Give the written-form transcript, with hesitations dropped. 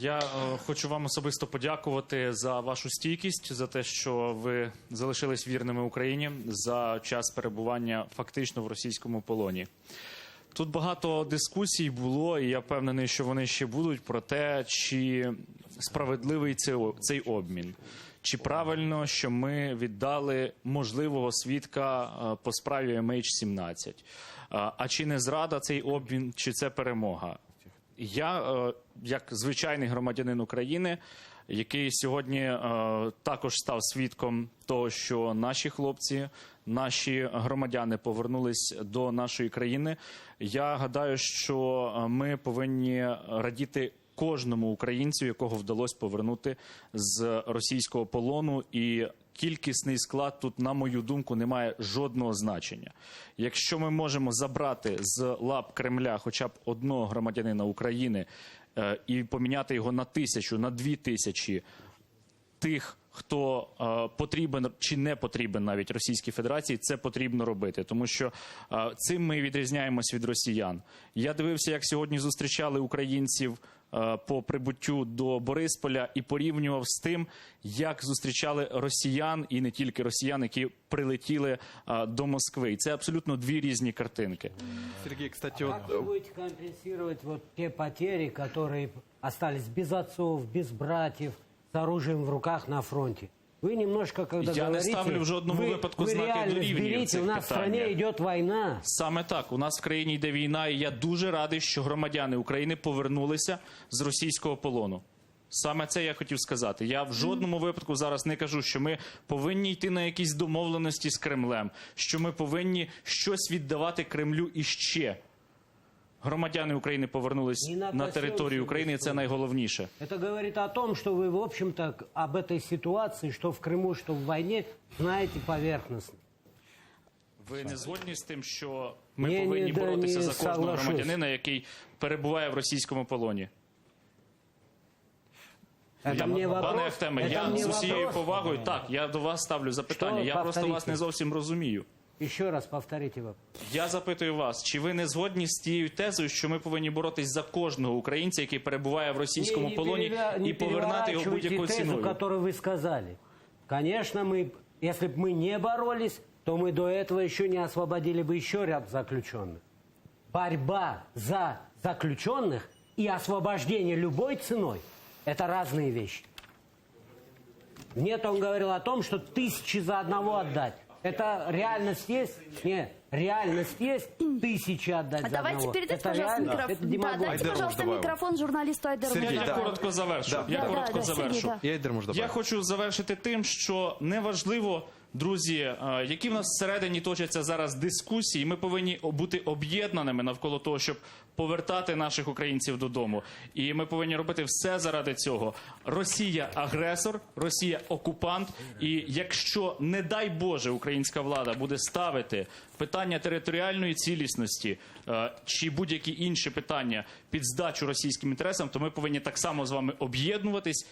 Я хочу вам особисто подякувати за вашу стійкість, за те, що ви залишились вірними Україні за час перебування фактично в російському полоні. Тут багато дискусій було, і я впевнений, що вони ще будуть, про те, чи справедливий цей обмін. Чи правильно, що ми віддали можливого свідка по справі MH17? А чи не зрада цей обмін, чи це перемога? Я, як звичайний громадянин України, який сьогодні також став свідком того, що наші хлопці, наші громадяни повернулись до нашої країни, я гадаю, що ми повинні радіти кожному українцю, якого вдалося повернути з російського полону, і кількісний склад тут, на мою думку, не має жодного значення. Якщо ми можемо забрати з лап Кремля хоча б одного громадянина України і поміняти його на 1000, на 2000 тих, хто потрібен чи не потрібен навіть Російській Федерації, це потрібно робити. Тому що цим ми відрізняємось від росіян. Я дивився, як сьогодні зустрічали українців по прибуттю до Борисполя і порівнював з тим, як зустрічали росіян, і не тільки росіян, які прилетіли до Москви. І це абсолютно дві різні картинки. Сергей, кстати, вот... Как вы будете компенсировать вот те потери, которые остались без отцов, без братьев, с оружием в руках на фронте? Вы немножко, когда Я говорите, не ставлю в жодному випадку знаки реально дорівнює в берите, цих у нас в стране питаннях. идет война. Саме так. У нас в країні йде війна, і я дуже радий, що громадяни України повернулися з російського полону. Саме це я хотів сказати. Я в жодному випадку зараз не кажу, що ми повинні йти на якісь домовленості з Кремлем, що ми повинні щось віддавати Кремлю іще. Громадяни України повернулись на територію України, і це найголовніше. Это говорит о том, что вы, в общем-то, об этой ситуации, что в Крыму, что в войне, знаете поверхностно. Ви не згодні з тим, що ми Ні, повинні да, боротися не за кожного соглашусь. громадянина, який перебуває в російському полоні? Это мне вопрос. Пане Ахтеме, это я мне з усією вопрос. повагою, так, я до вас ставлю запитання, Що? я просто вас Повторіть. не зовсім розумію. Еще раз повторите вопрос. Я запитую вас, чи ви не згодні з тією тезою, що ми повинні боротись за кожного українця, який перебуває в російському полоні, і повернати його будь-якою тезу, ціною? которую вы сказали. Конечно, если бы мы не боролись, то мы до этого еще не освободили бы еще ряд заключенных. Борьба за заключенных и освобождение любой ценой – это разные вещи. Нет, он говорил о том, что 1000 за одного отдать. Это реальность есть? Нет, реальность есть, 1000 отдать за Давайте одного. передайте, Это пожалуйста, реально? микрофон. Это Да, демагогия. дайте, Айдар пожалуйста, Муждабаев. микрофон журналисту Айдару Сергей, Я Муждабаеву. коротко завершу. Да. Я Да, коротко да, Сергій, завершу. да. Я Айдар Муждабаев. Я хочу завершити тим, що неважливо, друзі, які в нас всередині точаться зараз дискусії, ми повинні бути об'єднаними навколо того, щоб повертати наших українців додому. І ми повинні робити все заради цього. Росія – агресор, Росія – окупант. І якщо, не дай Боже, українська влада буде ставити питання територіальної цілісності чи будь-які інші питання під здачу російським інтересам, то ми повинні так само з вами об'єднуватись